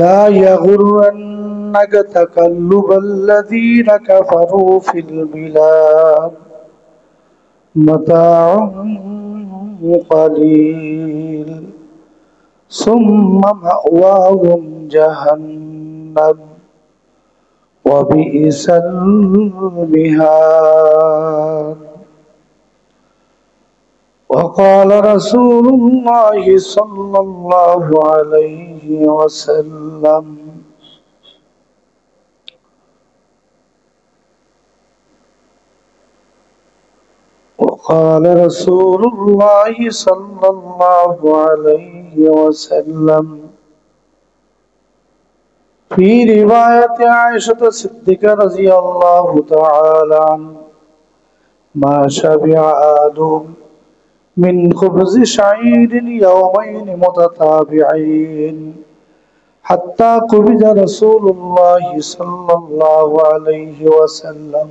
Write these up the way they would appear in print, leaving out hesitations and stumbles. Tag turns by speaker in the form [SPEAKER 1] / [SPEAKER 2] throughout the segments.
[SPEAKER 1] لا يغرنك تقلب الذين كفروا في البلاد متاع قليل ثم مأواهم جهنم وبئس المهاد وقال رسول الله صلى الله عليه وسلم وقال رسول الله صلى الله عليه وسلم في رواية عائشة الصديقة رضي الله تعالى عنها ما شبع آدم من خبز شعير يومين متتابعين حتى قبض رسول الله صلى الله عليه وسلم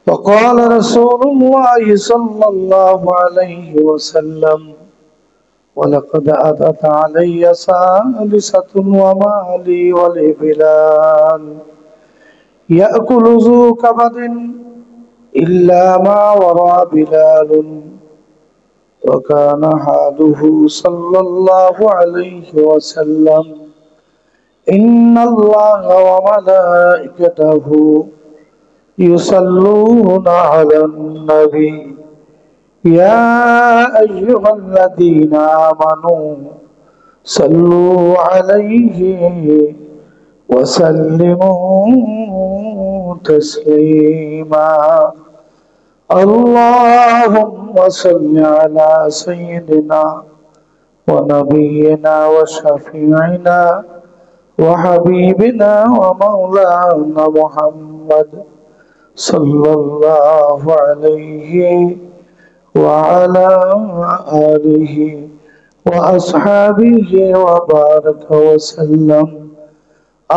[SPEAKER 1] وقال رسول الله صلى الله عليه وسلم ولقد أتت علي ثالثة وما لي ولبلال يأكل ذو كبد إلا ما ورى بلال وكان حاله صلى الله عليه وسلم إن الله وملائكته يصلون على النبي يا أيها الذين آمنوا صلوا عليه وسلموا تسليما اللهم صل على سيدنا ونبينا وشفيعنا وحبيبنا ومولانا محمد صلى الله عليه وعلى آله وأصحابه وبارك وسلم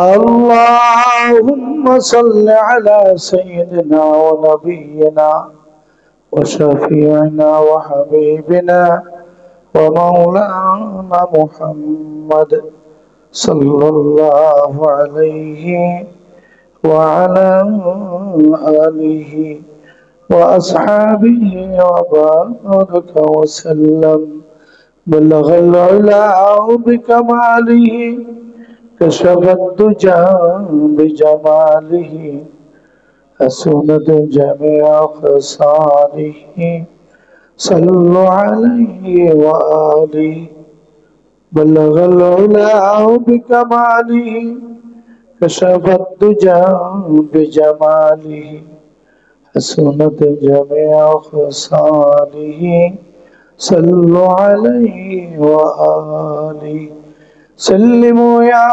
[SPEAKER 1] اللهم صل على سيدنا ونبينا وشفيعنا وحبيبنا ومولانا محمد صلى الله عليه وعلى آله وأصحابه وبارك وسلم بلغ العلا بكماله كشف الدجى بجماله حسنت جميع خصاله صلوا عليه وآله بلغ العلا بكماله كشف الدجى بجماله حسنت جميع خصاله صلوا عليه وآله سلموا يا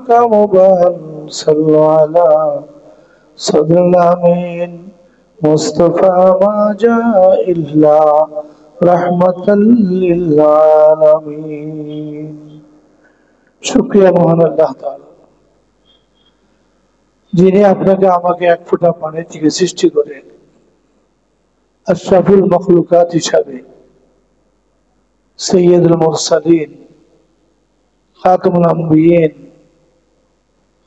[SPEAKER 1] كمبان صلوا على صدر الأمين مصطفى ما جاء إلا رحمة للعالمين শুকরিয়া মহান আল্লাহ তাআলা যিনি আপনাকে আমাকে এক ফোঁটা পানি থেকে সৃষ্টি করে আশরাফুল মখলুকাত হিসাবে সৈয়দুল মুরসালিন খাতামুল আম্বিয়িন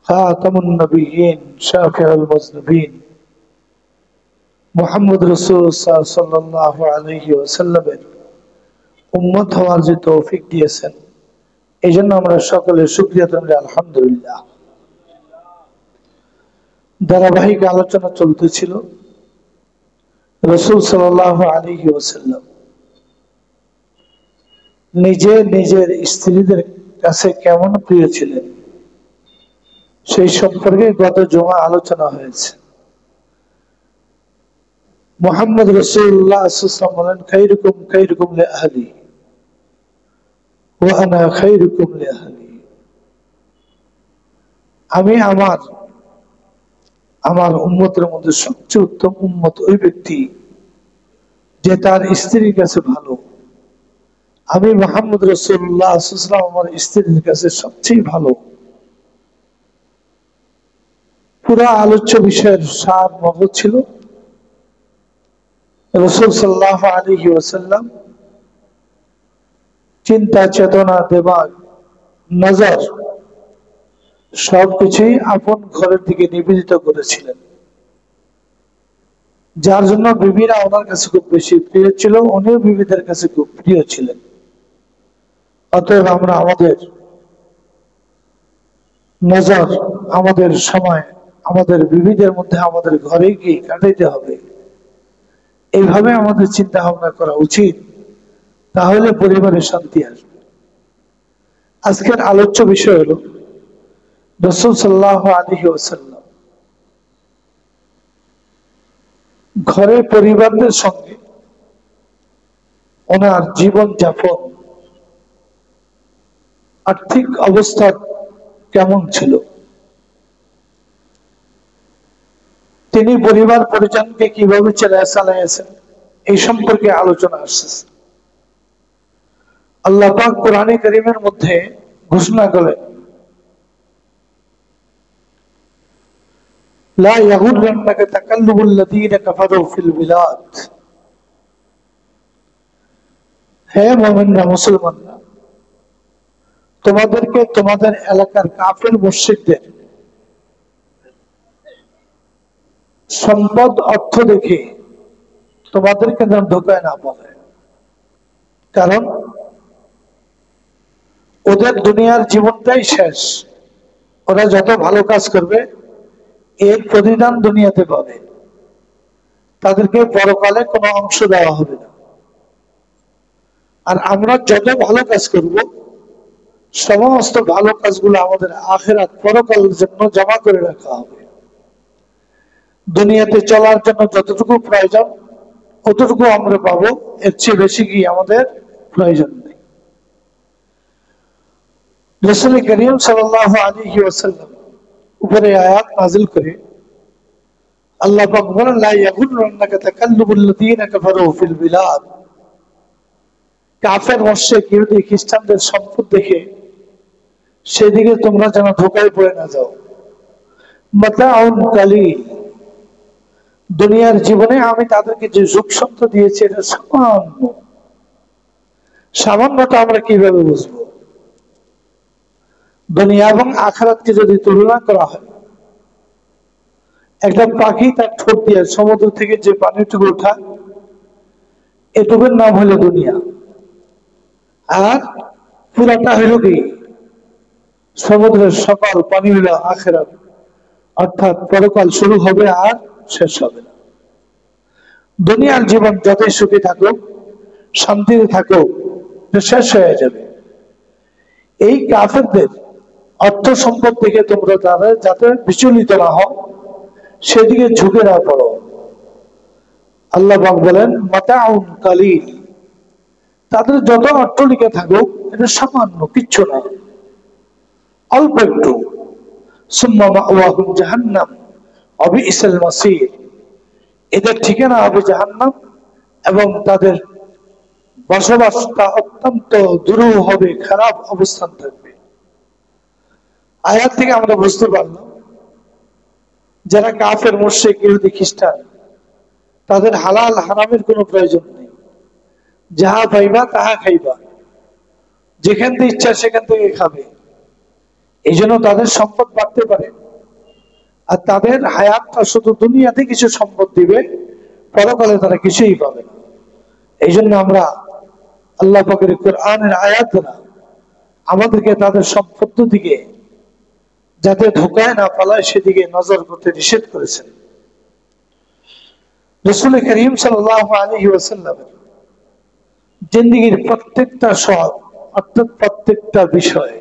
[SPEAKER 1] খাতামুন নবিয়্যিন শাফিউল মুযনিবিন মুহাম্মদ রাসূলুল্লাহ সাল্লাল্লাহু আলাইহি ওয়াসাল্লামের উম্মত হওয়ার যে তৌফিক দিয়েছেন এইজন্য আমরা সকলে শুকরিয়া জানাই আলহামদুলিল্লাহ। ধারাবাহিক আলোচনা চলতেছিল রাসূল সাল্লাল্লাহু আলাইহি ওয়াসাল্লাম নিজে নিজের স্ত্রীদের কাছে কেমন প্রিয় ছিলেন সেই সম্পর্কে গত জুমা আলোচনা হয়েছে। মুহাম্মদ রাসূলুল্লাহ সাল্লাল্লাহু আলাইহি ওয়াসাল্লাম বলেন খায়রুকুম খায়রুকুম লিআহলি ওয়া আনা খায়রুকুম লিআহলি, আমি আমার উম্মতের মধ্যে সবচেয়ে উত্তম উম্মত ওই ব্যক্তি যে তার স্ত্রীর কাছে ভালো। আমি মুহাম্মদ রাসূলুল্লাহ সাল্লাল্লাহু আলাইহি ওয়াসাল্লাম আমার স্ত্রীর কাছে সবচেয়ে ভালো। পুরো আলোচ্য বিষয়ের সার মগজ ছিল রাসূল সাল্লাল্লাহু আলাইহি ওয়াসাল্লাম চিন্তা চেতনা দেমাগ নজর সবকিছুই আপন ঘরের দিকে নিবেদিত করেছিলেন, যার জন্য বিবিরা ওনার কাছে খুব বেশি প্রিয় ছিল, উনিও বিবিদের কাছে খুব প্রিয় ছিলেন। অতএব আমরা আমাদের নজর, আমাদের সময় আমাদের বিবিদের মধ্যে, আমাদের ঘরে গিয়ে কাটাইতে হবে, এইভাবে আমাদের চিন্তা ভাবনা করা উচিত। তাহলে পরিবারে শান্তি আসবে। আজকের আলোচ্য বিষয় হলো রাসূল সাল্লাল্লাহু আলাইহি ওয়াসাল্লাম ঘরে পরিবারদের সঙ্গে ওনার জীবন যাপন, আর্থিক অবস্থা কেমন ছিল, তিনি পরিবার পরিজনকে কিভাবে চালাইয়াছেন, এই সম্পর্কে আলোচনা আসছে। আল্লাহ পাক কোরআনে কারীমের মধ্যে ঘোষণা করেন, লা ইয়াগুররান্নাকা তাকাল্লুবুল লাযীনা কাফারু ফিল বিলাদ। হে মুমিনরা, মুসলমানরা, তোমাদেরকে তোমাদের এলাকার কাফের মুশরিকদের সম্পদ অর্থ দেখে তোমাদেরকে যেন ধোকায় না বলে। কারণ ওদের দুনিয়ার জীবনটাই শেষ, ওরা যত ভালো কাজ করবে এর প্রতিদান দুনিয়াতে পাবে, তাদেরকে পরকালে কোনো অংশ দেওয়া হবে না। আর আমরা যত ভালো কাজ করব, সমস্ত ভালো কাজগুলো আমাদের আখিরাত পরকালের জন্য জমা করে রাখা হবে। দুনিয়াতে চলার জন্য যতটুকু প্রয়োজন অতটুকু আমরা পাবো, এর চেয়ে বেশি কি আমাদের প্রয়োজন নেই। রাসূল করিম সাল্লাল্লাহু আলাইহি ওয়াসাল্লাম উপরে আয়াত নাযিল করে আল্লাহ পাক বলেন, লা ইয়াগুররান্নাকা তাকাল্লুবুল লাযীনা কাফারু ফিল বিলাদ। কাফের মুশরিক ইহুদি খ্রিস্টানদের সম্পদ দেখে সেদিকে তোমরা যেন ধোঁকায় পড়ে না যাও। মাতাউন কালিল, দুনিয়ার জীবনে আমি তাদেরকে যে সুখ সম্পদ দিয়েছি এটা সামান্য। সামান্যটা আমরা কিভাবে বুঝবো? দুনিয়া এবং আখিরাতকে যদি তুলনা করা হয়, একটা পাখি তার ঠোঁট দিয়ে সমুদ্র থেকে যে পানিটুকু ওঠায়, এটুকুর নাম হলো দুনিয়া। আর পুরাটা হইল কি? সমুদ্রের সকল পানি হইল আখিরাত, অর্থাৎ পরকাল শুরু হবে আর শেষ হবে না। দুনিয়ার জীবন যতই সুখী থাকুক, শান্তিতে থাকুক, শেষ হয়ে যাবে। এই কাফেরদের অর্থ সম্পদ থেকে তোমরা তাদের যাতে বিচলিত না হও, সেদিকে ঝুঁকে না পড়ো। আল্লাহ পাক বলেন, মাতাউন কালিল, তাদের যত অট্টালিকা থাকুক এটা সামান্য, কিচ্ছু না, অল্প একটু। সুম্মা মাওয়াহুম জাহান্নাম ওয়া বিইসাল মাসীর, এদের ঠিকানা হবে জাহান্নাম এবং তাদের বসবাসটা অত্যন্ত দুরূহ হবে, খারাপ অবস্থান থাকবে। আয়াত থেকে আমরা বুঝতে পারলাম, যারা কাফের মুশরিক ইহুদি খ্রিস্টান, তাদের হালাল হারামের কোনো প্রয়োজন নেই। যাহা পাইবা তাহা খাইবা, যেখান থেকে ইচ্ছা সেখান থেকে খাবে। এই জন্য তাদের সম্পদ বাড়তে পারে, আর তাদের হায়াতটা শুধু দুনিয়াতে কিছু সম্পদ দিবে, পরকালে তারা কিছুই পাবে না। এই জন্য আমরা আল্লাহ পাকের কোরআনের আয়াত দ্বারা আমাদেরকে তাদের সম্পদ দিকে যাতে ধোকায় না পালায় সেদিকে নজর করতে নিষেধ করেছেন। রাসূল করিম সাল্লাল্লাহু আলাইহি ওয়াসাল্লামের জিন্দেগীর প্রত্যেকটা সব, অর্থাৎ প্রত্যেকটা বিষয়,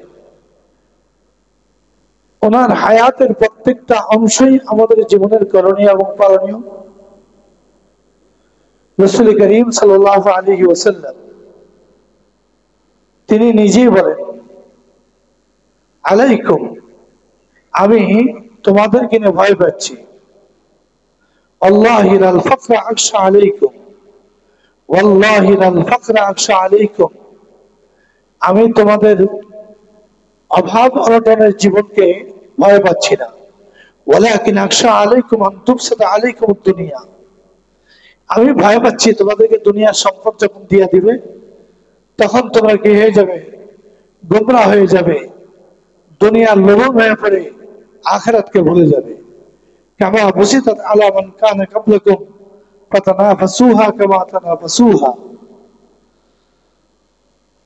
[SPEAKER 1] ওনার হায়াতের প্রত্যেকটা অংশই আমাদের জীবনের করণীয় এবং পালনীয়। রাসূল করিম সাল্লাল্লাহু আলাইহি ওয়াসাল্লাম তিনি নিজেই বলেন, আলাইকুম, আমি তোমাদেরকে নিয়ে ভয় পাচ্ছি। আল্লাহি লাল ফাকরা আখশা আলাইকুম, ওয়াল্লাহি লাল ফাকরা আখশা আলাইকুম, আমি তোমাদের অভাব অনটনের জীবনকে ভয় পাচ্ছি না। ওয়ালাকিন আখশা আলাইকুম আন তুবসাতা আলাইকুম দুনিয়া, আমি ভয় পাচ্ছি তোমাদেরকে দুনিয়ার সম্পদ যখন দিয়ে দিবে, তখন তোমরা কি হয়ে যাবে? গোমরা হয়ে যাবে, দুনিয়ার লোভন হয়ে পড়ে আখিরাতকে ভুলে যাবে। কামা বুসিতাত আলা মান কানা ক্বাবলাকুম ফাতানাফাসুহা কামা তানাফাসুহা।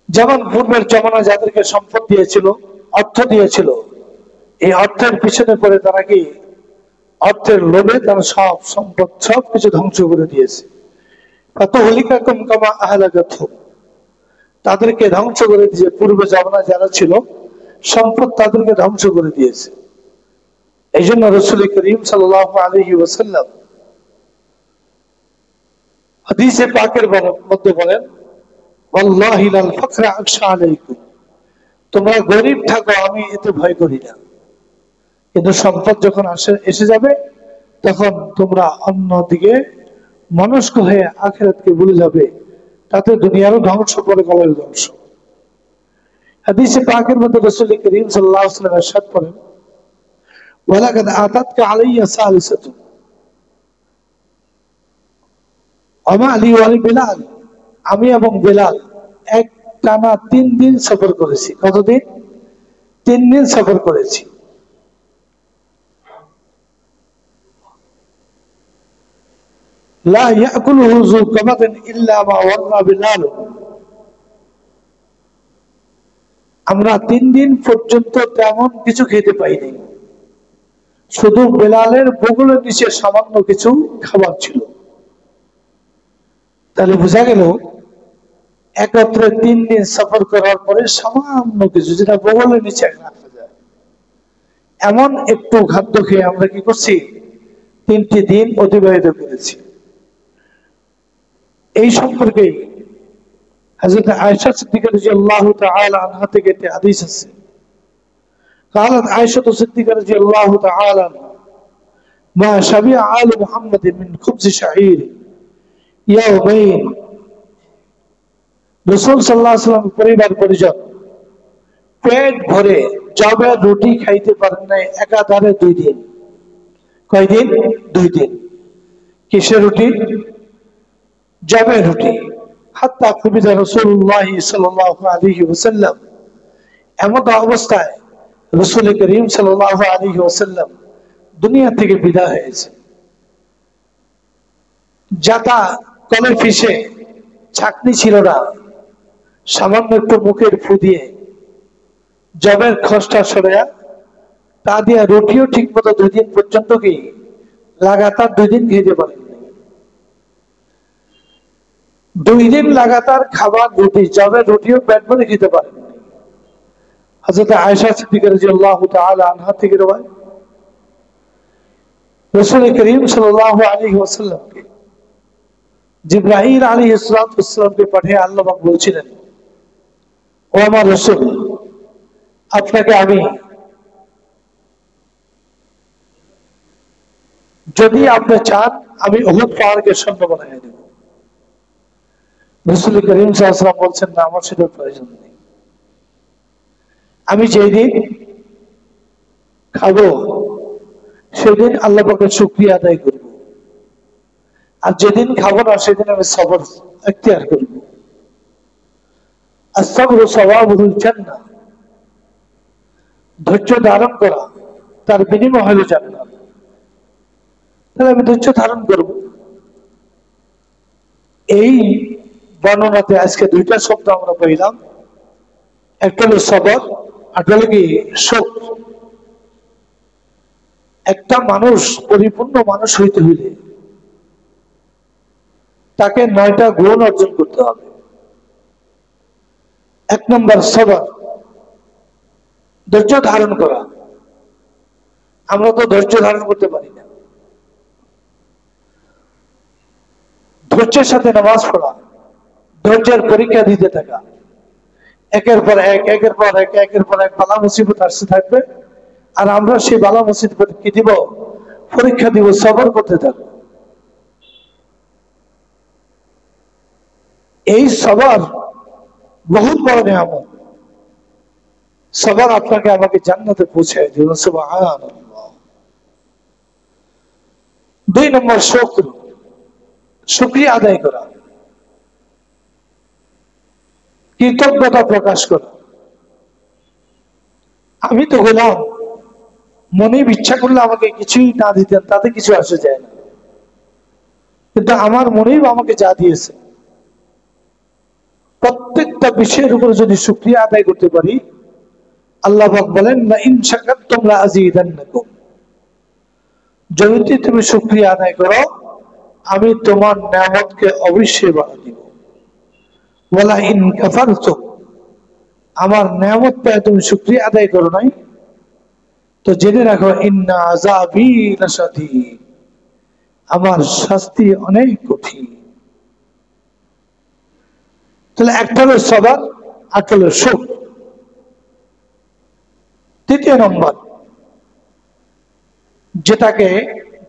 [SPEAKER 1] যেমন পূর্বের জমানা যাদেরকে সম্পদ দিয়েছিল, অর্থ দিয়েছিল, এই অর্থের পিছনে পড়ে তারা কি অর্থের লোভে তারা সব সম্পদ সবকিছু ধ্বংস করে দিয়েছে। ফাতুহলিকাকুম কামা আহলাকাতহুম, তাদেরকে ধ্বংস করে দিয়েছে। পূর্বে জমানা যারা ছিল সম্পদ তাদেরকে ধ্বংস করে দিয়েছে। এই জন্য রাসূল করিম সাল্লাল্লাহু আলাইহি ওয়াসাল্লাম হাদিসে পাকের মধ্যে বলেন, ওয়াল্লাহি লাল ফাকরা আখশা আলাইকুম, তোমরা গরীব থাকো আমি এতে ভয় করি না, কিন্তু সম্পদ যখন এসে যাবে তখন তোমরা অন্যদিকে মনস্ক হয়ে আখিরাতকে ভুলে যাবে, তাতে দুনিয়ারও ধ্বংস, পরকালের ধ্বংস। হাদিসে পাকের মধ্যে রাসূল করিম সাল্লাল্লাহু আলাইহি ওয়াসাল্লাম ইরশাদ করেন, ওয়ালাকাদ আতাতকা আলাইয়া সালিসাতুন আমা আলী ওয়ালি বিলাল, আমি এবং বেলাল এক টানা 3 দিন সফর করেছি। কতদিন? 3 দিন সফর করেছি। লা ইয়াকুলুহু যু কাবাতিন ইল্লা মা ওয়াল্লা বিলাল, আমরা 3 দিন পর্যন্ত তেমন কিছু খেতে পাইনি, শুধু বেলালের বগলের নিচে সামান্য কিছু খাবার ছিল। তাহলে বোঝা গেল একত্রে 3 দিন সফর করার পরে সামান্য কিছু, যেটা বগলের নিচে রাখা যায়, এমন একটু খাদ্য খেয়ে আমরা কি করছি? 3টি দিন অতিবাহিত করেছি। এই সম্পর্কে হযরত আয়েশা সিদ্দিকা রাদিয়াল্লাহু তাআলা আনহা থেকে একটি হাদিস আছে। قالت عائشة الصديقة رضي الله تعالى عنها ما شبع آل محمد من خبز شعير يومين, রাসূল সাল্লাল্লাহু আলাইহি ওয়াসাল্লাম পরিবার পরিজন পেট ভরে জবের রুটি খাইতে পারেন নাই একাধারে 2 দিন। কয়দিন? 2 দিন। কিসের রুটি? জবের রুটি। হাত্তা কুবিদা রাসূলুল্লাহ সাল্লাল্লাহু আলাইহি ওয়াসাল্লাম, এমন অবস্থায় রাসূল করিম সাল্লাল্লাহু আলাইহি ওয়াসাল্লাম দুনিয়া থেকে বিদায় হয়েছে। যাতা কলে ফিসে ছাকনি ছিল না, সামান্য একটু মুখের ফু দিয়ে জবের খসটা সরিয়া তা দিয়ে রুটিও ঠিক মতো 2 দিন পর্যন্ত কি লাগাতার 2 দিন খেতে পারেন। 2 দিন লাগাতার খাবার রুটি, জবের রুটিও পেট ভরে খেতে পারেন। হযরত আয়েশা সিদ্দিকা রাদিয়াল্লাহু তাআলা আনহা থেকে রওয়ায়াত, রাসূল করিম সাল্লাল্লাহু আলাইহি ওয়াসাল্লামকে জিবরাইল আলাইহিস সালামকে পাঠিয়ে আল্লাহ পাক বলছিলেন, ও আমার রাসূল, আপনাকে আমি যদি আপনি চান আমি উহুদ পাহাড়কে স্বর্ণ বানিয়ে দেব। রাসূল করিম সাল্লাল্লাহু আলাইহি ওয়াসাল্লাম বলছেন, না, আমার সেটার প্রয়োজন নেই। আমি যেদিন খাবো সেদিন আল্লাহ পাকের শুকরিয়া আদায় করব, আর যেদিন খাবো না সেদিন আমি সবর ইখতিয়ার করব। আস-সাবরু সাওয়াবুল জান্নাহ, ধৈর্য ধারণ করা তার বিনিময় হলো জান্নাত। তাহলে আমি ধৈর্য ধারণ করব। এই বর্ণনাতে আজকে 2টা শব্দ আমরা পেলাম, একটা হলো সবর, আর হলো কি শোক। একটা মানুষ পরিপূর্ণ মানুষ হইতে হইলে তাকে 9টা গুণ অর্জন করতে হবে। 1 নম্বর সবর, ধৈর্য ধারণ করা। আমরা তো ধৈর্য ধারণ করতে পারি না। ধৈর্যের সাথে নামাজ পড়া, ধৈর্যের পরীক্ষা দিতে থাকা, একের পর এক বালা মুসিবত আসতে থাকবে, আর আমরা সেই বালা মুসিবত কি দিব? পরীক্ষা দিব, সবর করতে থাকবো। এই সবর বহুত বড় নিয়ামত। সবর আপনাকে আমাকে জান্নাতে পৌঁছায় দিবে, সুবহানাল্লাহ। 2 নম্বর শুকর, শুকরিয়া আদায় করা, কৃতজ্ঞতা প্রকাশ করা। আমি তো গোলাম, মনে ইচ্ছা করলে আমাকে কিছুই না দিতেন, তাতে কিছু আসে যায় না, কিন্তু আমার মনেই আমাকে যা দিয়েছে, প্রত্যেকটা বিষয়ের উপরে যদি শুকরিয়া আদায় করতে পারি, আল্লাহ পাক বলেন লা ইন শাকারতুম লা আযীদান্নাকুম, যদি তুমি শুকরিয়া আদায় করো আমি তোমার নিয়ামতকে অবশ্যই বাড়িয়ে দিব। ওয়ালা ইন কাফারতুম, আমার নিয়ামত পেয়ে তুমি শুকরিয়া আদায় করো নাই, তো জেনে রাখো ইন্না আযাবি লাশাদীদ, আমার শাস্তি অনেক কঠিন। তাহলে একটা হলো সবার, আর হলো সুখ। তৃতীয় নম্বর যেটাকে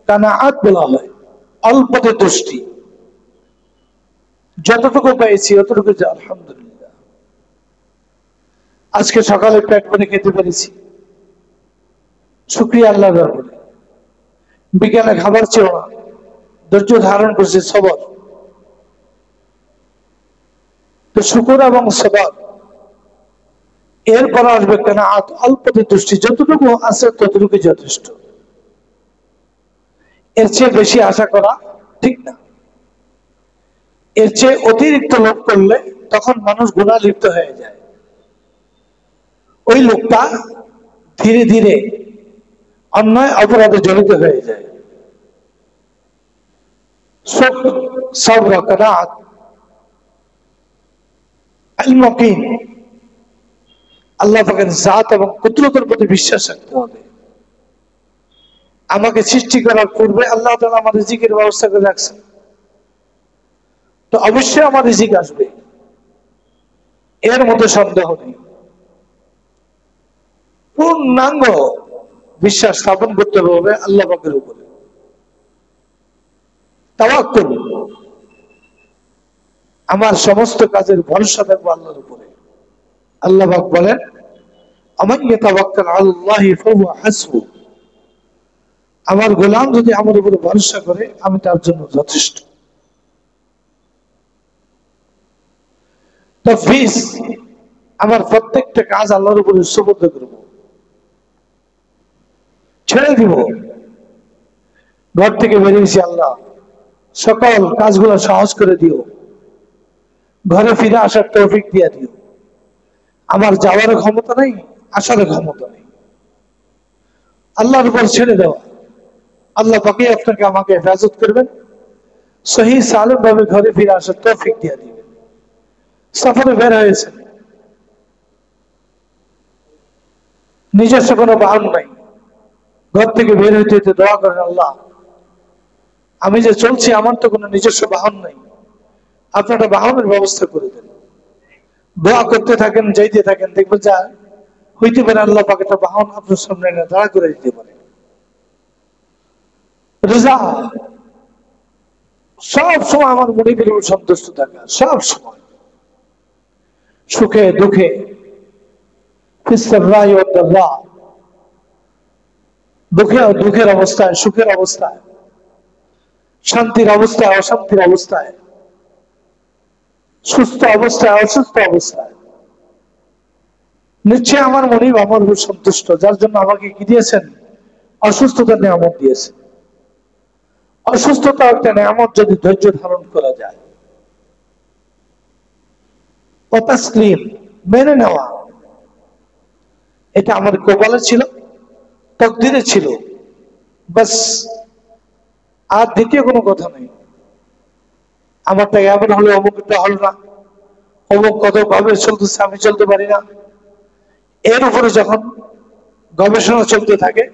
[SPEAKER 1] কানাআত বলা হয়, অল্পতে তুষ্টি, যতটুকু পেয়েছি অতটুকু যে আলহামদুলিল্লাহ, আজকে সকালে পেট ভরে খেতে পেরেছি, শুকরিয়া আল্লাহর দরবারে। বিকেলে খাবার চেয়েও না, ধৈর্য ধারণ করছে, সবর। তো শুকর এবং সবর, এরপর আসবে কানাআত, অল্পতে তুষ্টি, যতটুকু আছে ততটুকু যথেষ্ট, এর চেয়ে বেশি আশা করা ঠিক না। এর চেয়ে অতিরিক্ত লোভ করলে তখন মানুষ গুনাহ লিপ্ত হয়ে যায়, ওই লোকটা ধীরে ধীরে অন্যায় অপরাধে জড়িত হয়ে যায়। সবর, কানাআত, আল-ইয়াকিন, আল্লাহ পাকের জাত এবং কুদরতের প্রতি বিশ্বাস রাখতে হবে। আমাকে সৃষ্টি করার পূর্বে আল্লাহ তাআলা আমার রিজিকের ব্যবস্থা করে রাখছেন, তো অবশ্যই আমার রিজিক আসবে, এর মধ্যে সন্দেহ নেই। পূর্ণাঙ্গ বিশ্বাস স্থাপন করতে হবে আল্লাহ পাকের উপরে। তাওয়াক্কুল, আমার সমস্ত কাজের ভরসা থাকবে আল্লাহর উপরে। আল্লাহ পাক বলেন আমান ইয়াতাওয়াক্কাল আলাল্লাহি ফাহুয়া হাসবু, আমার গোলাম যদি আমার উপরে ভরসা করে আমি তার জন্য যথেষ্ট। তাফওয়ীজ, আমার প্রত্যেকটা কাজ আল্লাহর উপরে সুপর্দ করব, ছেড়ে দিব। ঘর থেকে বেরিয়েছি, আল্লাহ সকল কাজগুলো সহজ করে দিও, ঘরে ফিরে আসার তৌফিক দিয়ে দিও। আমার যাওয়ার ক্ষমতা নেই, আসার ক্ষমতা নেই, আল্লাহর উপর ছেড়ে দেওয়া। আল্লাহ পাকে আপনাকে আমাকে হেফাজত করবেন, সহি সালিম ভাবে ঘরে ফিরে আসার তৌফিক দিয়ে দিবেন। সফরে বের হয়েছেন, নিজস্ব কোনো বাহন নাই, ঘর থেকে বের হইতে হইতে দোয়া করেন আল্লাহ আমি যে চলছি আমার তো কোনো নিজস্ব বাহন নাই, আপনারা বাহনের ব্যবস্থা করে দেন। দোয়া করতে থাকেন, যাইতে থাকেন, দেখবেন যা হইতে পারে আল্লাহ পাক একটা বাহন আপনার সামনে এনে দাঁড়া করে দিতে পারে। রেজা, সব সময় আমার মনিবের উপর সন্তুষ্ট থাকা, সব সময় সুখে দুঃখে, দুঃখে দুঃখের অবস্থায়, সুখের অবস্থায়, শান্তির অবস্থায়, অশান্তির অবস্থায়, সুস্থ অবস্থায়, অসুস্থ অবস্থায়, নিশ্চয় আমার মনিব আমার উপর সন্তুষ্ট, যার জন্য আমাকে কি দিয়েছেন? অসুস্থতার নিয়ামত দিয়েছেন। অসুস্থতা একটা নিয়ামত যদি ধৈর্য ধারণ করা যায়, ও তাসলিম, মেনে নেওয়া, এটা আমার কপালে ছিল, তকদিরে ছিল, বাস, আর দ্বিতীয় কোনো কথা নেই। আমারটা এমন হলো, অমুকটা হলো না, অমুক কত ভাবে চলতেছে, আমি চলতে পারি না, এর উপরে যখন গবেষণা চলতে থাকে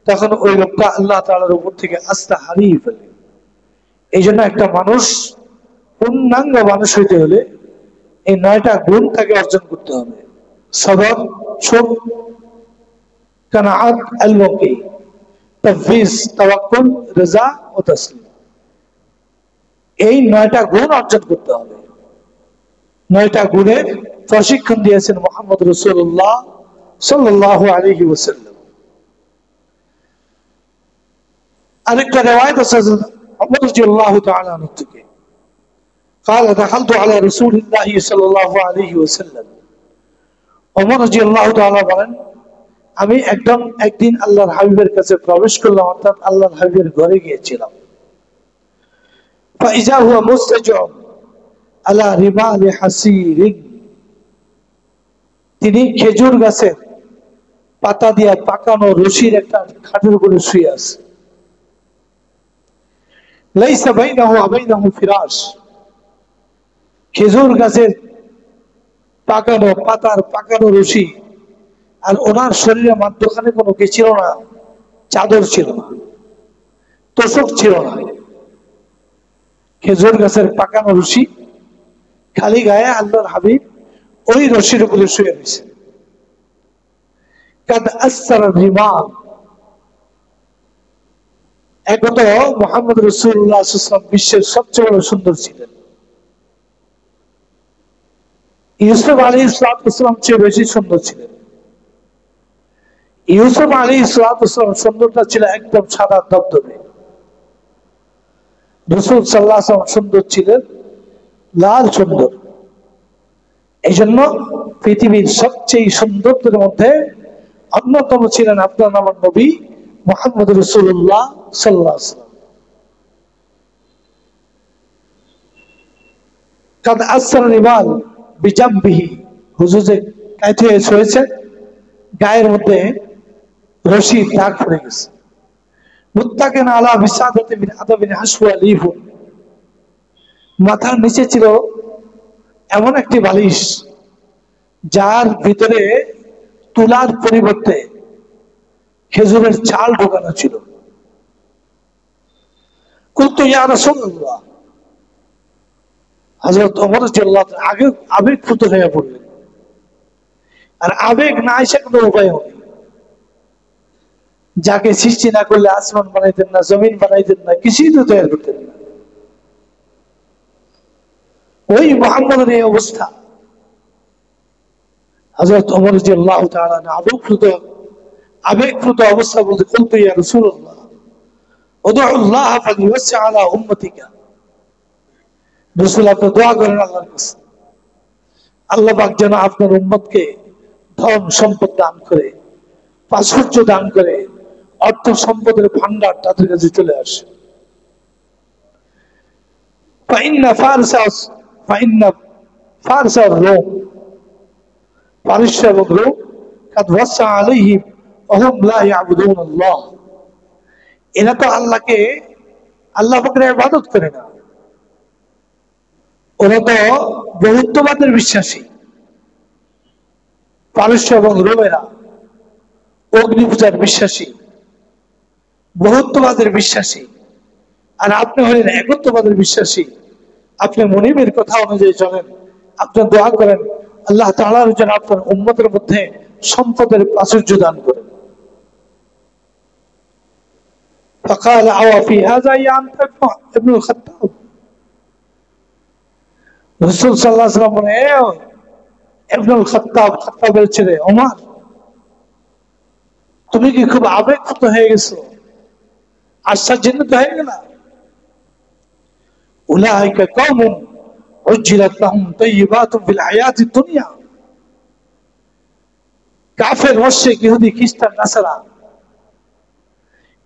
[SPEAKER 1] তখন ওই লোকটা আল্লাহ তাআলার উপর থেকে আস্থা হারিয়ে ফেলে। এই জন্য একটা মানুষ পূর্ণাঙ্গ মানুষ হইতে হলে এই 9টা গুণ তাকে অর্জন করতে হবে: সবর, সুখ, কানাআত, আল-ইয়াকিন, তাফওয়ীজ, তাওয়াক্কুল, রিজা ও তাসলিম। এই 9টা গুণ অর্জন করতে হবে। 9টা গুণের প্রশিক্ষণ দিয়েছেন মুহাম্মদ রাসূলুল্লাহ সাল্লাল্লাহু আলাইহি ওয়াসাল্লাম। আরেকটা রিওয়ায়াত আছে ওমর রাদিয়াল্লাহু তাআলা আনহু থেকে, قال دخلت على رسول الله صلى الله عليه وسلم, ওমর রাদিয়াল্লাহু তাআলা বলেন আমি একদিন আল্লাহর হাবিবের কাছে প্রবেশ করলাম, অর্থাৎ আল্লাহর হাবিবের ঘরে গিয়েছিলাম। ফাইজা হুয়া মুস্তাজিউন আলা রিমালি হাসিরিন, তিনি খেজুর গাছের পাতা দিয়া পাকানো রশির একটা খাটের উপরে শুয়ে আছে। লাইসা বাইনাহু ওয়া বাইনাহু ফিরাশ, খেজুর গাছের পাকানো পাতার পাকানো রশি আর ওনার শরীরের মাঝখানে কোনো কি ছিল না, চাদর ছিল না, তোষক ছিল না। খেজুর গাছের পাকানো রশি, খালি গায়ে আল্লাহর হাবিব ওই রশির উপরে শুয়ে রয়েছে। কাদ আসসারা রিমাল, একত মুহাম্মদ রাসূলুল্লাহ সাল্লাল্লাহু আলাইহি ওয়াসাল্লাম বিশ্বের সবচেয়ে বড় সুন্দর ছিলেন। ইউসুফ আলাইহিস সালাম চেয়ে বেশি সুন্দর ছিলেন। ইউসুফ আলাইহিস সালাম সুন্দরটা ছিল একদম সাদা ধবধবে, রাসূল সাল্লাল্লাহু আলাইহি ওয়াসাল্লাম সুন্দর ছিলেন লাল সুন্দর। এই জন্য পৃথিবীর সবচেয়ে সুন্দরদের মধ্যে অন্যতম ছিলেন আপনার আমার নবী মুহাম্মদ রাসূলুল্লাহ সাল্লাল্লাহু আলাইহি ওয়াসাল্লাম। কাদ আসসারা রিমাল বিজামবিহি, হুজুর যে কাইতে হয়েছে গায়ের মধ্যে রশি দাগ পড়ে গেছে। মুত্তাকিন আলা বিসাদাতি মিন আদাবিন হাসওয়া লিফু, মাথার নিচে ছিল এমন একটি বালিশ যার ভিতরে তুলার পরিবর্তে খেজুরের চাল ঢোকানো ছিল। কুলতু ইয়া রাসূলুল্লাহ, হযরত ওমর রাদিয়াল্লাহু তাআলা আগে আবেগপ্রুত হয়ে পড়লেন। আর আবেগ না এসে কোনো উপায় নেই। যাকে সৃষ্টি না করলে আসমান বানাইতেন না, জমিন বানাইতেন না, কিছুই তো তৈরি করতেন না। ওই মুহাম্মদের এই অবস্থা, হযরত ওমর রাদিয়াল্লাহু তাআলা আবেগপ্রুত অবস্থা বলতে, কুলতু ইয়া রাসূলুল্লাহ উদউ আল্লাহ ফালিওয়াসি আলা উম্মতিকা, রাসূল আপনি দোয়া করেন আল্লাহর কাছে, আল্লাহ পাক যেন আপনার উম্মতকে ধন সম্পদ দান করে, প্রাচুর্য দান করে, অর্থ সম্পদের ভান্ডার তাদের কাছে চলে আসে। রোম, পারস্য এবং রোম কাদ ওয়াসা আলাইহিম ওয়া হুম লা ইয়াবুদুনাল্লাহ, এরা তো আল্লাহ পাকের ইবাদত করে না, ওরা তো বহুত্ববাদের বিশ্বাসী। পারস্য এবং রোমেরা অগ্নি পূজার বিশ্বাসী, বহুত্ববাদের বিশ্বাসী, আর আপনি হলেন একত্ববাদের বিশ্বাসী। আপনি মনিবের কথা অনুযায়ী চলেন, আপনি দোয়া করেন আল্লাহ তাআলা যেন আপনার উম্মতের মধ্যে সম্পদের প্রাচুর্য দান করেন। فقال أو في هذا يا ابن الخطاب, রাসূল সাল্লাল্লাহু আলাইহি ওয়াসাল্লাম বলেন, ইবনুল খাত্তাবের ছেলে ওমর, তুমি কি খুব আবেগপ্রুত হয়ে গেছো, আশ্চর্যান্বিত হয়ে গেল? উলাইকা কওমুন উজ্জিলাত লাহুম তাইয়্যিবাতুন ফিল হায়াতিদ দুনিয়া, কাফের, মুশরিক, ইহুদি, খ্রিস্টান, নাসারা,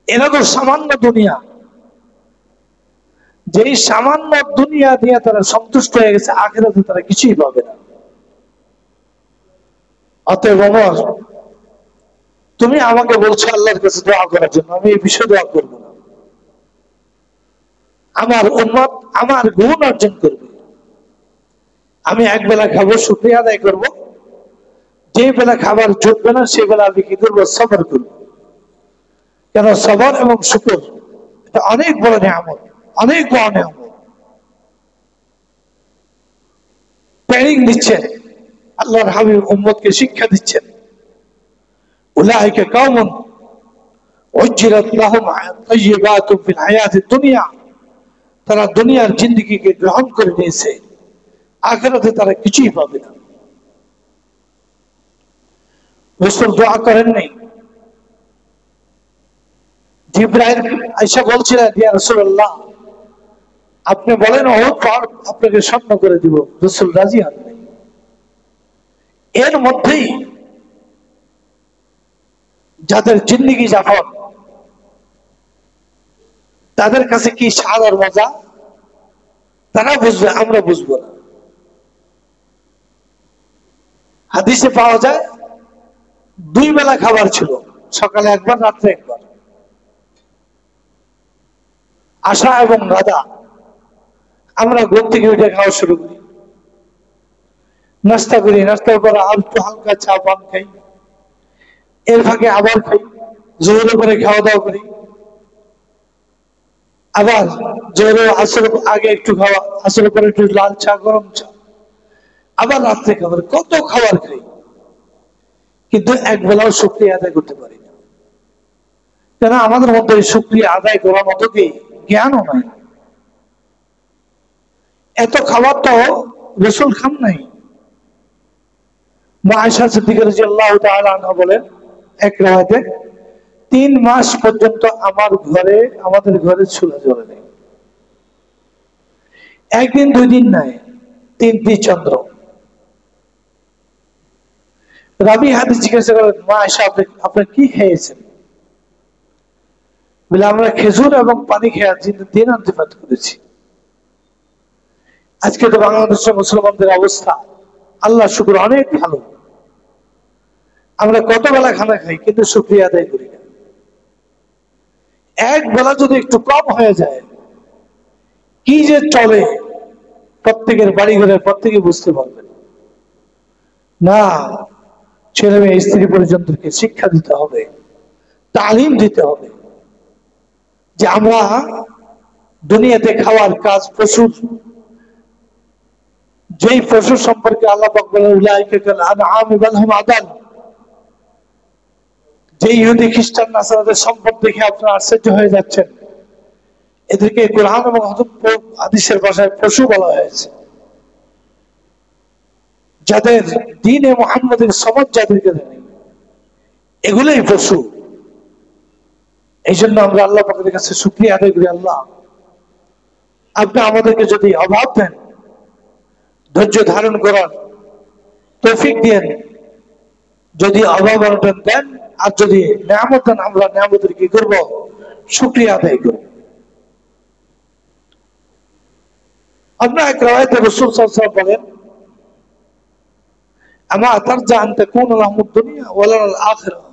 [SPEAKER 1] এরা তো সামান্য দুনিয়া, যেই সামান্য দুনিয়া দিয়ে তারা সন্তুষ্ট হয়ে গেছে, আখিরাতে তারা কিছুই পাবে না। অতএব ওমর, তুমি আমাকে বলছো আল্লাহর কাছে দোয়া করার জন্য, আমি এই বিষয়ে দোয়া করবো না। আমার উম্মত আমার গুণ অর্জন করবে, আমি এক বেলা খাবো, শুকরিয়া আদায় করবো, যে বেলা খাবার জুটবে না সে বেলা আমি কি করবো, সবর করবো। কেন সবর এবং শুকর এটা অনেক বড় নিয়ামত, অনেক বড় নিয়ামত। ট্রেনিং দিচ্ছেন আল্লাহর হাবিব, উম্মতকে শিক্ষা দিচ্ছেন। উলাইকা কওমুন উজ্জিলাত লাহুম তাইয়্যিবাতুন ফিল হায়াতিদ দুনিয়া, তারা দুনিয়ার জিন্দেগিকে গ্রহণ করে নিয়েছে, আখিরাতে তারা কিছুই পাবে না। রাসূল দোয়া করেন নাই? জিবরাইল আয়েশা বলছিলেন, ইয়া রাসূলুল্লাহ আপনি বলেন ওহদ পাহাড় আপনাকে স্বর্ণ করে দিব, রাসূল রাজি হন নাই। এর মধ্যেই যাদের জিন্দেগি যাপন, তাদের কাছে কি স্বাদ আর মজা তারা বুঝবে, আমরা বুঝবো না। হাদিসে পাওয়া যায় 2 বেলা খাবার ছিল, সকালে একবার, রাত্রে একবার। আশা এবং গাদা আমরা ঘুম থেকে উঠে খাওয়া শুরু করি, নাস্তা করি, নাস্তার পরে আর একটু হালকা চা পান খাই, এর ফাঁকে আবার খাই, জোরে করে খাওয়া দাওয়া করি, আবার জোরে আসর আগে একটু খাওয়া, আসর পরে একটু লাল চা, গরম চা, আবার রাত্রে খাবার, কত খাবার খাই, কিন্তু এক বেলাও শুকরিয়া আদায় করতে পারি না। কেন? আমাদের মধ্যে শুকরিয়া আদায় করার মতো কি জ্ঞানও নাই। এত খাবার তো রাসূল খান নাই। মা আয়েশা সিদ্দিকা রাদিয়াল্লাহু তাআলা আনহা বলেন এক রাতে, 3 মাস পর্যন্ত আমাদের ঘরে চুলা জ্বলে নেই। একদিন 2 দিন নাই, 3টি চন্দ্র। রাবি হাদিস জিজ্ঞাসা করেন, মা আয়েশা আপনি কি খেয়েছেন? বলে, আমরা খেজুর এবং পানি খেয়ে দিন অতিবাহিত করেছি। আজকে তো বাংলাদেশের মুসলমানদের অবস্থা আল্লাহ শুকর অনেক ভালো। আমরা কত বেলা খানা খাই কিন্তু শুকরিয়া আদায় করি না। এক বেলা যদি একটু কম হয়ে যায়, কি যে চলে প্রত্যেকের বাড়ি ঘরে, প্রত্যেকে বুঝতে পারবেন না। ছেলে মেয়ে, স্ত্রী পরিজনদেরকে শিক্ষা দিতে হবে, তালিম দিতে হবে যে আমরা দুনিয়াতে খাওয়ার কাজ পশুর, যেই পশু সম্পর্কে আল্লাহ পাক বলেন উলাইকা কাল আনআম বাল হুম আদাল, যে ইহুদি খ্রিস্টান নাসারাদের সম্পদ দেখে আপনারা আশ্চর্য হয়ে যাচ্ছেন, এদেরকে কোরআন এবং হাদিসের ভাষায় পশু বলা হয়েছে। যাদের দ্বীনে মুহাম্মদের সমাজ যাদেরকে দেয়, এগুলোই পশু। এই জন্য আমরা আল্লাহ পাকের কাছে শুকরিয়া আদায় করি, আল্লাহ আপনি আমাদেরকে যদি অভাব দেন, ধৈর্য ধারণ করার তৌফিক দেন, যদি অভাব অনটন দেন, আর যদি নিয়ামত দেন, আমরা নিয়ামতের কি করবো? শুকরিয়া আদায় করব। আপনার এক রাওয়ায়াতে রাসূল সাল্লাল্লাহু আলাইহি ওয়াসাল্লাম বলেন, আমা তারজা আন তাকুনা লাহুমুদ দুনিয়া ওয়া লানাল আখিরাহ,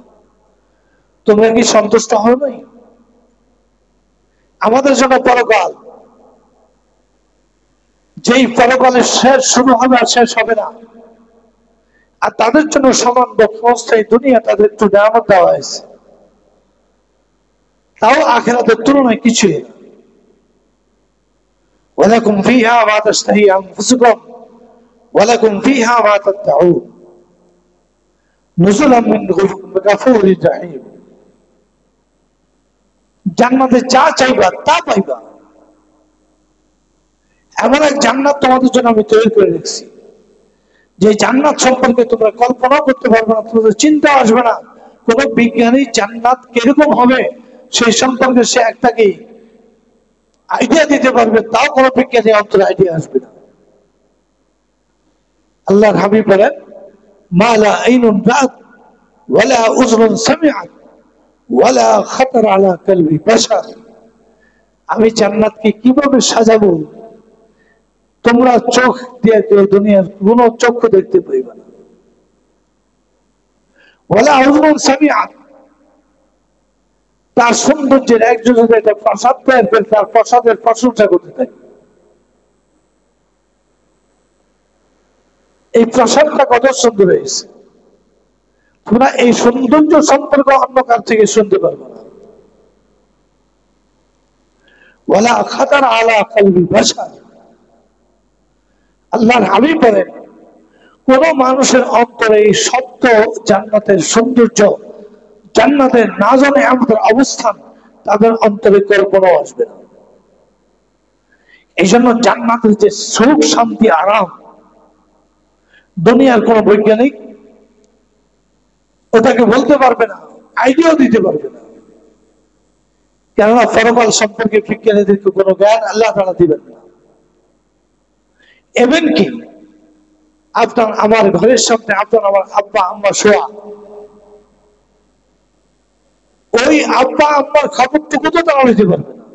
[SPEAKER 1] তোমরা কি সন্তুষ্ট হও নাই? আমাদের জন্য পরকাল, যেই পরকালের শেষ শুরু হবে আর শেষ হবে না, আর তাদের জন্য সমান বস্থায় দুনিয়া, তাদের একটু নিয়ামত দেওয়া হয়েছে, তাও আখিরাতের তুলনায় কিছুই না। ওয়ালাকুম ফিহা মা তাশতাহি আনফুসুকুম ওয়ালাকুম ফিহা মা তাদউন নুজুলাম মিন গাফুরির রাহিম। জান্নাতে যা চাইবা তা পাইবা। এমন এক জান্নাত তোমাদের জন্য আমি তৈরি করে রেখেছি, যে জান্নাত সম্পর্কে তোমরা কল্পনা করতে পারবে না, তোমাদের চিন্তা আসবে না। কোন বিজ্ঞানী জান্নাত কিরকম হবে সেই সম্পর্কে সে একটা কি আইডিয়া দিতে পারবে, তাও কোন বিজ্ঞানী অন্তরে আইডিয়া আসবে না। আল্লাহর হাবিব বলেন, মা লা আইনুন রাআত ওয়ালা উযনুন সামিআত ওয়ালা খাতার আলা কলবি বাশার। আমি জান্নাতকে কিভাবে সাজাবো, তোমরা চোখ দিয়ে দুনিয়ার কোন চক্ষু দেখতে পাইবে না। ওয়ালা উযনুন সামিআত, তার সৌন্দর্যের একজন যদি একটা প্রাসাদ তৈরি করে তার প্রাসাদের প্রশংসা করতে থাকে, এই প্রাসাদটা কত সুন্দর হয়েছে, তোমরা এই সৌন্দর্য সম্পর্কে অন্য কার থেকে শুনতে পারবে না। ওয়ালা খাতার আলা কলবি বাশার, আল্লাহর হাবিব বলেন, কোন মানুষের অন্তরে এই সত্য জান্নাতের সৌন্দর্য, জান্নাতের না জানে আমাদের অবস্থান তাদের অন্তরে কল্পনা আসবে না। এই জন্য জান্নাতের যে সুখ, শান্তি, আরাম, দুনিয়ার কোন বৈজ্ঞানিক ওটাকে বলতে পারবে না, আইডিয়াও দিতে পারবে না। কেননা পরকাল সম্পর্কে বিজ্ঞানীদেরকে কোনো জ্ঞান আল্লাহ তাআলা দিবেন না। এমন কি আপনার আমার ঘরের সামনে আপনার আমার আব্বা আম্মা শোয়া, ওই আব্বা আম্মার খবরটুকু তো তারা নিতে পারবে না,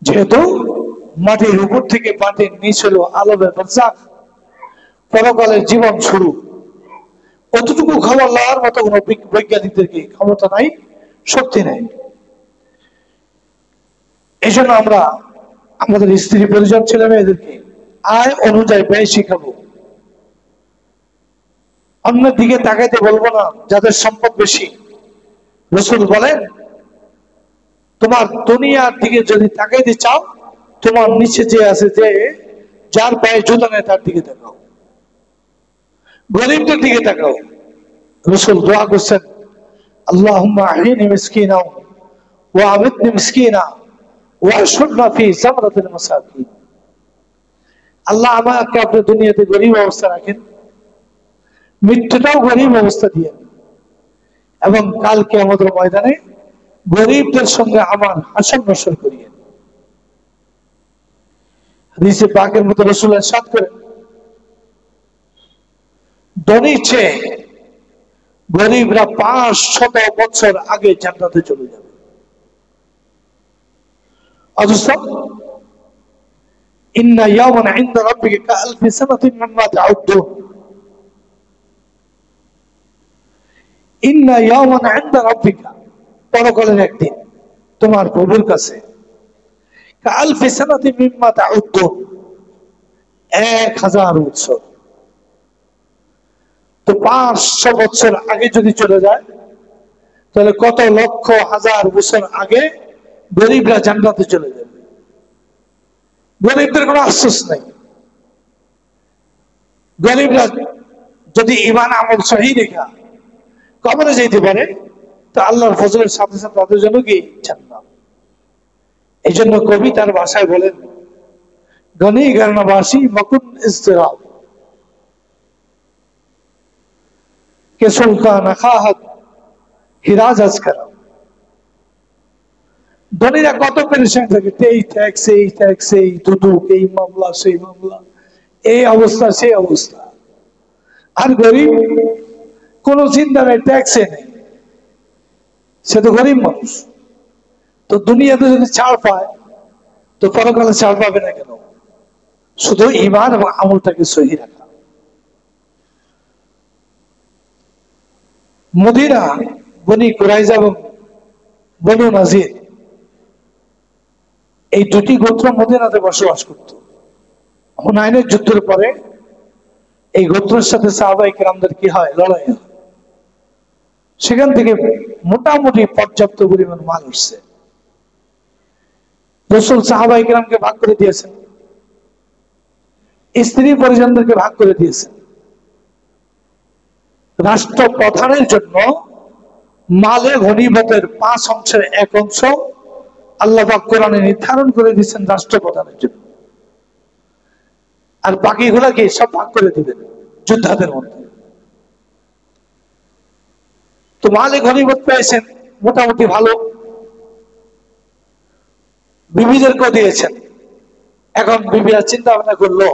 [SPEAKER 1] যেহেতু মাটির উপর থেকে মাটির নিচ হলো আলমের বারজাখ, পরকালের জীবন শুরু। অতটুকু খবর লওয়ার মতো কোন বৈজ্ঞানিকদের কি ক্ষমতা নাই, শক্তি নাই। এই জন্য আমরা আমাদের স্ত্রী পরিজন, ছেলে মেয়েদেরকে আয় অনুযায়ী ব্যয় শিখাবো। অন্যের দিকে তাকাইতে বলবো না যাদের সম্পদ বেশি। রাসূল বলেন, তোমার দুনিয়ার দিকে যদি তাকাইতে চাও, তোমার নিচে যে আছে, যে যার পায়ে জুতা নেই তার দিকে তাকাও, গরিবদের দিকে তাকাও। রাসূল দোয়া করছেন, আল্লাহুম্মা আহিনি মিসকিনা ওয়া আমিতনি মিসকিনা ওয়া আশরনা ফি জামরাতিল মাসাকিন। আল্লাহ, আমাকে আপনি দুনিয়াতে গরিব অবস্থা রাখেন, মৃত্যুটাও গরিব অবস্থা দিয়ে, এবং কাল কিয়ামতের ময়দানে গরিবদের সঙ্গে আমার হাসর নসর করিয়ে। হাদিসে পাকের মধ্যে রাসূল ইরশাদ করেন, ধনীর চেয়ে গরিবরা 500 বছর আগে জান্নাতে চলে যাবে। অথচ ইন্না ইয়াওমান ইনদা রাব্বিকা কাআলফি সানাতিন মিম্মা তাউদ্দুন, ইন্না ইয়াওমান ইনদা রাব্বিকা, পরকালের একদিন তোমার প্রভুর কাছে, কাআলফি সানাতিন মিম্মা তাউদ্দুন, 1000 বছর। তো 500 বছর আগে যদি চলে যায়, তাহলে কত লক্ষ হাজার বছর আগে গরিবরা জান্নাতে চলে যাবে। গরিবদের কোনো আফসোস নাই। গরিবরা যদি ঈমান আমল সহি রেখা কবরে যেতে পারে, তো আল্লাহর ফজলের সাথে সাথে তাদের জন্য কি জান্নাত। এই জন্য কবি তার ভাষায় বলেন, গনি গর্ণবাসী মকুন ইজতিরাব কে সুলতান খাহাত হিরাজ আজকারা। ধনীরা কত পেরেশান থাকে, এই ট্যাক্স, এই ট্যাক্স, এই দুদুক, এই মামলা, সেই মামলা, এই অবস্থা, সেই অবস্থা। আর গরিব কোন চিন্তা নেই, ট্যাক্সে নেই, সে তো গরিব মানুষ। তো দুনিয়াতে যদি ছাড় পায়, তো পরকালে ছাড় পাবে না কেন? শুধু ঈমান এবং আমলটাকে সহি রাখা। মদিনা, বনি কুরাইজা এবং বনু নাজির, এই দুটি গোত্র মদিনাতে বসবাস করত। হুনাইনের যুদ্ধের পরে এই গোত্রের সাথে সাহাবায়ে কেরামদের কি হয়, লড়াই হয়। সেখান থেকে মোটামুটি পর্যাপ্ত পরিমাণ মাল উঠছে। রাসূল সাহাবায়ে কেরামকে ভাগ করে দিয়েছেন, স্ত্রী পরিজনদেরকে ভাগ করে দিয়েছেন। রাষ্ট্র প্রধানের জন্য মালে গনিমতের 5 অংশের 1 অংশ আল্লাহ পাক কোরআনে নির্ধারণ করে দিয়েছেন রাষ্ট্রপ্রধানের জন্য, আর বাকিগুলাকে সব ভাগ করে দিবেন যোদ্ধাদের মধ্যে। তো মালে গনিমত পেয়েছেন মোটামুটি ভালো, বিবিদেরকেও দিয়েছেন। এখন বিবিরা চিন্তা ভাবনা করলো,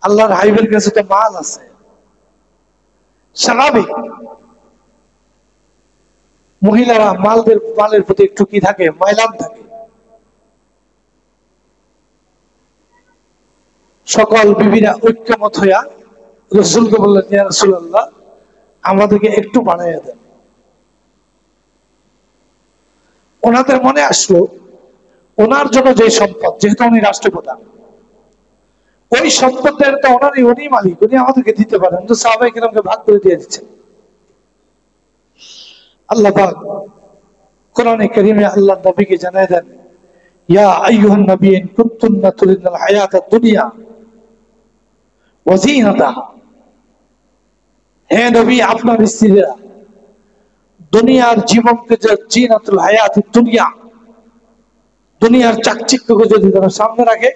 [SPEAKER 1] আল্লাহর হাবিবের কাছে তো মাল আছে, স্বাভাবিক মহিলারা মালের প্রতি একটু কি থাকে, মাইলান থাকে। সকল বিবিরা ঐক্যমত হইয়া রাসূলকে বললেন, ইয়া রাসূলুল্লাহ, আমাদেরকে একটু বাড়াইয়া দেন। ওনাদের মনে আসলো, ওনার জন্য যে সম্পদ, যেহেতু উনি রাষ্ট্রপ্রধান, ওই সম্পদের তো উনি মালিক, উনি আমাদেরকে দিতে পারেন। তো সাহাবায়ে কেরামকে ভাগ করে দিয়ে দিচ্ছেন। আল্লাহ পাক কোরআনে কারীমে আল্লাহ নবীকে জানায় দেন, ইয়া আইয়ুহান নবী ইন কুনতুন্না তুরিদুল হায়াতাদ দুনিয়া ওয়া যিনাতাহা, হে নবী, আপনার স্ত্রীরা দুনিয়ার জীবনকে, যে জিনাতুল হায়াতুদ দুনিয়া, দুনিয়ার চাকচিক্যকে যদি তারা সামনে রাখে,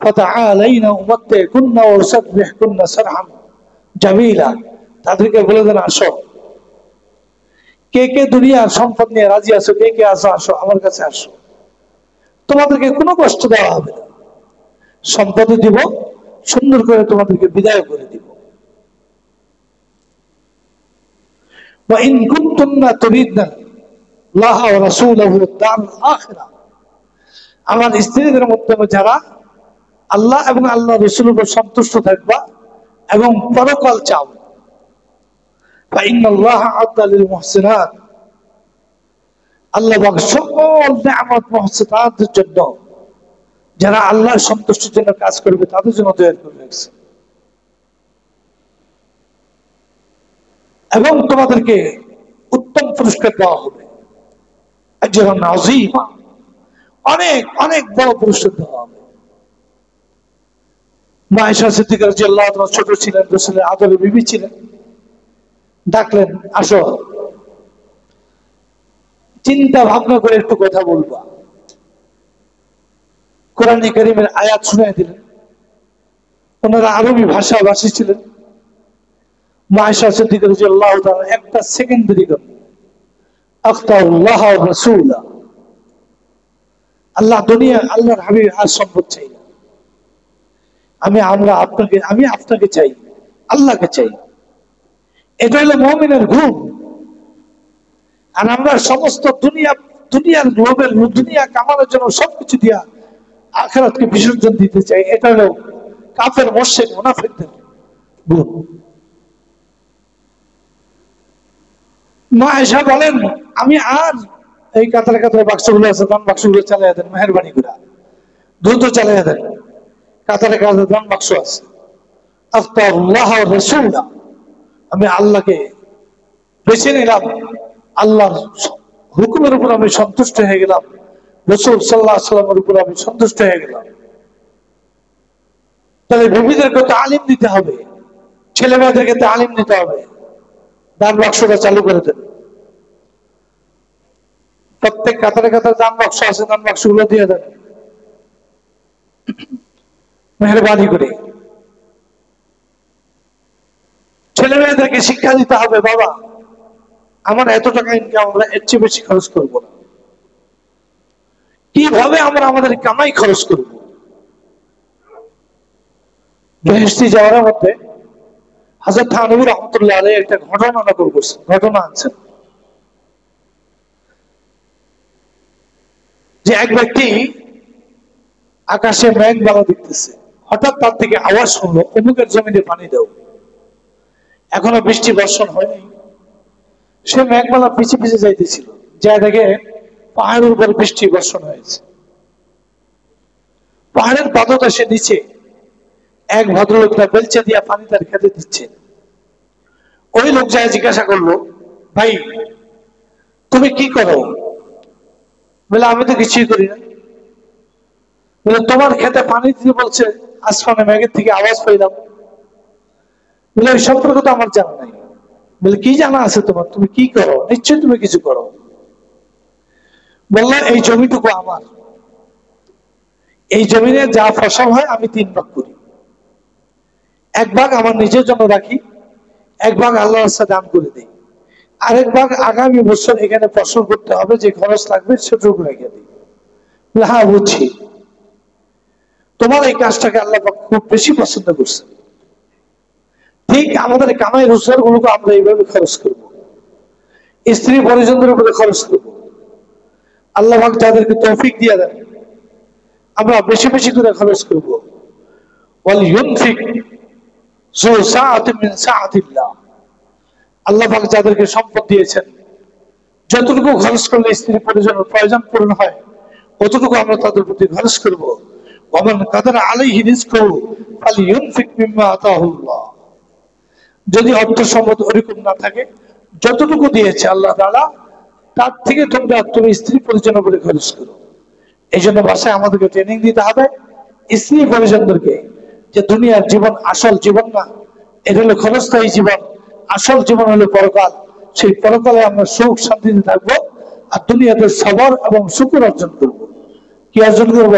[SPEAKER 1] ফাতাআলাইনা উমাত্তিকুন্না ওয়া উসাররিহুকুন্না সারহান জামিলা, তাদেরকে বলে দেন, আসো, কে কে দুনিয়ার সম্পদ নিয়ে রাজি আছো, কে কে আসো, আসো আমার কাছে আসো, তোমাদেরকে কোনো কষ্ট দেওয়া হবে না, সম্পদ দিব, সুন্দর করে তোমাদেরকে বিদায় করে দিব। ওয়া ইন কুনতুন্না তুরিদনা আল্লাহ ওয়া রাসূলহু দারুল আখিরাহ, আমার স্ত্রীদের মধ্যে যারা আল্লাহ এবং আল্লাহ রাসূলের উপর সন্তুষ্ট থাকবা এবং পরকাল চাও, ফাইন্নাল্লাহা আ'আদ্দা লিল মুহসিনাত, আল্লাহ পাক সকল নিয়ামত মুহসিনাতের জন্য, যারা আল্লাহর সন্তুষ্টির জন্য কাজ করবে তাদের জন্য তৈরি করে রেখেছে। এবং তোমাদেরকে উত্তম পুরস্কার দেওয়া হবে, আজরান আযীমা, অনেক অনেক বড় পুরস্কার দেওয়া হবে। মা আয়েশা সিদ্দিকা রাদিয়াল্লাহু তাআলা ছোট ছিলেন, রাসূলের আদরের বিবি ছিলেন, ডাকলেন, আসো চিন্তা ভাবনা করে একটু কথা বলবা। কোরআনে কারীমের আয়াত শুনিয়ে দিলেন। ওনারা আরবি ভাষাভাষী ছিলেন। মা আয়েশা সিদ্দিকা রাদিয়াল্লাহু তাআলা একটা সেকেন্ড দেরি করেন, আখতারুল্লাহ ওয়া রাসূলা, আল্লাহ দুনিয়া আল্লাহর হাবিব আর সম্পদ চাই না, আমি আপনাকে চাই, আল্লাহকে চাই। এটা হলো মুমিনের গুণ। আর আমরা সমস্ত দুনিয়ার গ্লোবেল দুনিয়া কামানোর জন্য সবকিছু দিয়া আখিরাতকে বিসর্জন দিতে চাই। এটা হলো কাফের মুশরিক মুনাফিকদের গুণ। মা আয়েশা বলেন, আমি আর এই কাতারে কাতারে বাক্সগুলো আছে, দান বাক্সগুলো চালিয়ে দেন মেহরবানি করে, দ্রুত চালিয়ে দেন। কাতারে কাতারে দান বাক্স আছে। আখতারুল্লাহ ওয়া রাসূলা, আমি আল্লাহকে বেছে নিলাম, আল্লাহর হুকুমের উপর আমি সন্তুষ্ট হয়ে গেলাম, রাসূল সাল্লাল্লাহু আলাইহি ওয়াসাল্লামের উপর আমি সন্তুষ্ট হয়ে গেলাম। তাহলে বিবিদেরকে তালিম দিতে হবে, ছেলে মেয়েদেরকে তালিম দিতে হবে। দান বাক্সটা চালু করে দেন। প্রত্যেক কাতারে কাতারে দান বাক্স আছে, দান বাক্সগুলো দিয়ে দেন মেহরবানি করে। ছেলে মেয়েদেরকে শিক্ষা দিতে হবে, বাবা আমার এত টাকা ইনকাম, আমরা এর চেয়ে বেশি খরচ করবো না। কিভাবে আমরা আমাদের কামাই খরচ করব? বেহেশতি যাওয়ার মধ্যে হযরত থানবী রাহমাতুল্লাহ আলাইহি একটা ঘটনা আনছেন যে এক ব্যক্তি আকাশে মেঘমালা দেখতেছে, হঠাৎ তার থেকে আওয়াজ শুনলো, অমুকের জমিনে পানি দাও। এখনো বৃষ্টি বর্ষণ হয়নি। সে মেঘমালা পিছে পিছে যাইতেছিল, যা দেখে পাহাড়ের উপর বৃষ্টি বর্ষণ হয়েছে। পাহাড়ের পাদদেশে নিচে এক ভদ্রলোক তার বেলচা দিয়া পানি তার খেতে দিচ্ছে। ওই লোক যায় জিজ্ঞাসা করলো, ভাই তুমি কি করো? বলে, আমি তো কিছুই করি না। বলে, তোমার খেতে পানি দিতে বলছে, আসমানে মেঘের থেকে আওয়াজ পাইলাম। বলে, ওই সম্পর্কে তো আমার জানা নাই। বলে, কি জানা আছে তোমার? তুমি কি করো? নিশ্চয়ই তুমি কিছু করো। বললাম, এই জমিটুকু আমার, এই জমিনে যা ফসল হয় আমি 3 ভাগ করি। 1 ভাগ আমার নিজের জন্য রাখি, 1 ভাগ আল্লাহর রাস্তায় দান করে দিই, আরেক ভাগ আগামী বছর এখানে ফসল করতে হবে, যে খরচ লাগবে সেটুকু রেখে দিই। হ্যাঁ বুঝছি, তোমার এই কাজটাকে আল্লাহ খুব বেশি পছন্দ করছে। ঠিক আমাদের কামাই রোজগার গুলোকে আমরা এইভাবে খরচ করব, স্ত্রী পরিজনদের উপরে খরচ করব। আল্লাহ পাক যাদেরকে তৌফিক দিয়ে দেন, আমরা বেশি বেশি করে খরচ করব। ওয়ালিয়ুনফিক যু সাআতিন মিন সাআতিল্লাহ, আল্লাহ পাক যাদেরকে সম্পদ দিয়েছেন, যতটুকু খরচ করলে স্ত্রী পরিজনের প্রয়োজন পূরণ হয় অতটুকু আমরা তাদের প্রতি খরচ করব। ওয়ামান কাদারা আলাইহি রিজকুহু ফালিয়ুনফিক মিম্মা আতাহুল্লাহ, যদি অর্থ সম্পদ ওরকম না থাকে, যতটুকু দিয়েছে আল্লাহ তাআলা তার থেকে তুমি স্ত্রী পরিজনের উপরে খরচ করো। এই জন্য বাসায় আমাদেরকে ট্রেনিং দিতে হবে স্ত্রী পরিজনদেরকে, যে দুনিয়ার জীবন আসল জীবন না, এটা হলো ক্ষণস্থায়ী জীবন। আসল জীবন হলো পরকাল। সেই পরকালে আমরা সুখ শান্তিতে থাকবো, আর দুনিয়াতে সবর এবং শুকর অর্জন করব। কি অর্জন করব?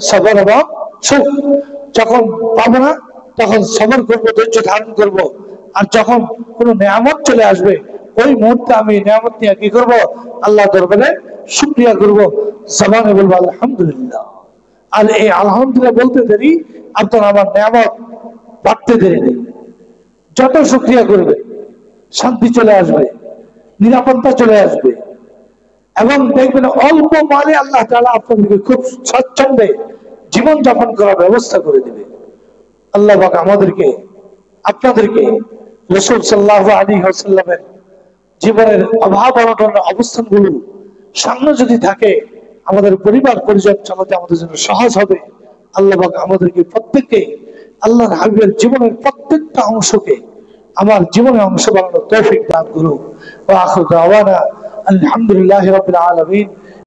[SPEAKER 1] সবর এবং সুখ। যখন পাবো না তখন সবর করবো, ধৈর্য ধারণ করব। আর যখন কোনো নিয়ামত চলে আসবে ওই মুহূর্তে আমি নিয়ামত নিয়ে কি করবো? আল্লাহ দরবারে শুকরিয়া করব, জবানে বলবো আলহামদুলিল্লাহ। আর এই আলহামদুলিল্লাহ বলতে দেরি আপনার আমার নিয়ামত বাড়তে দেরি নেই। যত শুকরিয়া করবে শান্তি চলে আসবে। নিরাপত্তা চলে আসবে এবং দেখবেন অল্প মালে আল্লাহ তাআলা আপনাদেরকে খুব স্বচ্ছন্দে জীবন যাপন করার ব্যবস্থা করে দিবে। আল্লাহ পাক আমাদেরকে আপনাদেরকে রাসূল সাল্লাল্লাহু আলাইহি ওয়াসাল্লামের জীবনের অভাব অনটনের অবস্থানগুলো সামনে যদি থাকে, আমাদের পরিবার পরিজন চালাতে আমাদের জন্য সহজ হবে। আল্লাহ পাক আমাদেরকে প্রত্যেককে আল্লাহর হাবিবের জীবনের প্রত্যেকটা অংশকে আমার জীবনে অংশ বানানোর তৌফিক দান করুন। ওয়া আখিরু দাওয়ানা আলহামদুলিল্লাহি রাব্বিল আলামিন।